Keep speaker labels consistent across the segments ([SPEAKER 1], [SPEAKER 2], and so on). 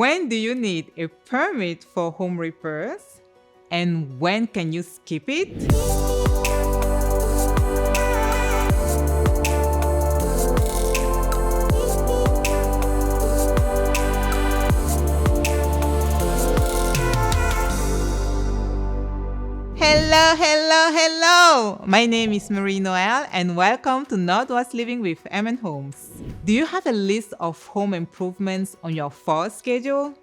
[SPEAKER 1] When do you need a permit for home repairs? And when can you skip it? Hello. My name is Marie Noel and welcome to Northwest Living with MN Homes. Do you have a list of home improvements on your fall schedule?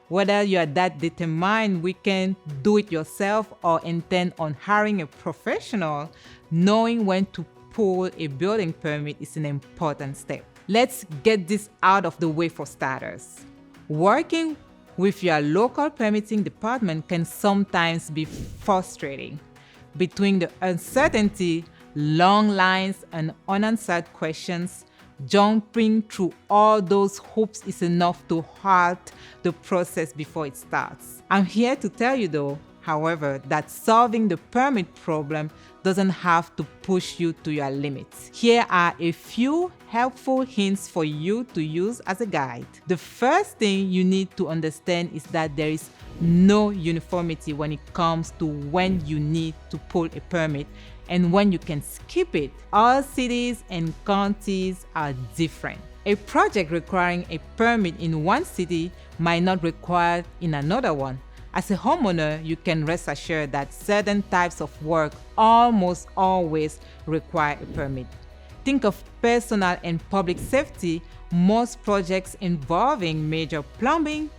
[SPEAKER 1] Whether you are that determined we can do it yourself or intend on hiring a professional, knowing when to pull a building permit is an important step. Let's get this out of the way for starters. Working with your local permitting department can sometimes be frustrating. Between the uncertainty, long lines, and unanswered questions, jumping through all those hoops is enough to halt the process before it starts. I'm here to tell you though, however, that solving the permit problem doesn't have to push you to your limits. Here are a few helpful hints for you to use as a guide. The first thing you need to understand is that there is no uniformity when it comes to when you need to pull a permit and when you can skip it. All cities and counties are different. A project requiring a permit in one city might not require in another one. As a homeowner, you can rest assured that certain types of work almost always require a permit. Think of personal and public safety. Most projects involving major plumbing,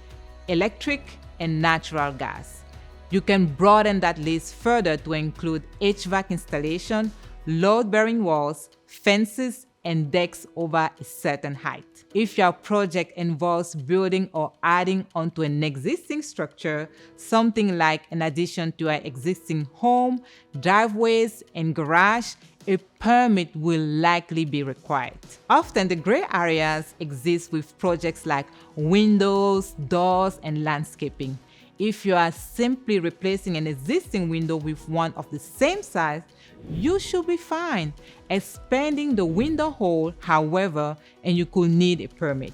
[SPEAKER 1] electric, and natural gas. You can broaden that list further to include HVAC installation, load-bearing walls, fences, and decks over a certain height. If your project involves building or adding onto an existing structure, something like an addition to an existing home, driveways, and garage, a permit will likely be required. Often the gray areas exist with projects like windows, doors, and landscaping. If you are simply replacing an existing window with one of the same size, you should be fine. Expanding the window hole, however, and you could need a permit.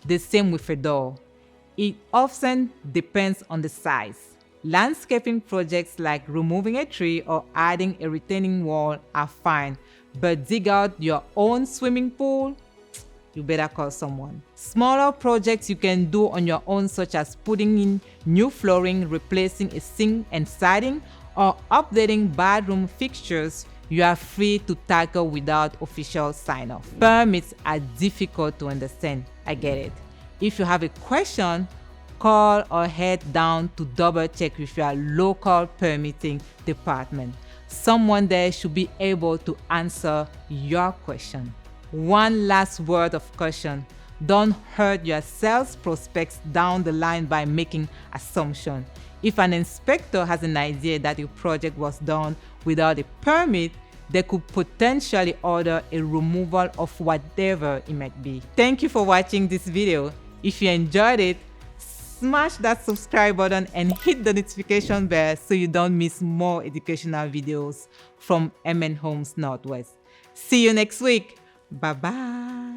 [SPEAKER 1] The same with a door. It often depends on the size. Landscaping projects like removing a tree or adding a retaining wall are fine, but dig out your own swimming pool? You better call someone. Smaller projects you can do on your own, such as putting in new flooring, replacing a sink and siding, or updating bathroom fixtures, you are free to tackle without official sign-off. Permits are difficult to understand. I get it. If you have a question, call or head down to double check with your local permitting department. Someone there should be able to answer your question. One last word of caution. Don't hurt your sales prospects down the line by making assumptions. If an inspector has an idea that your project was done without a permit, they could potentially order a removal of whatever it might be. Thank you for watching this video. If you enjoyed it, smash that subscribe button and hit the notification bell so you don't miss more educational videos from MN Homes Northwest. See you next week. Bye-bye.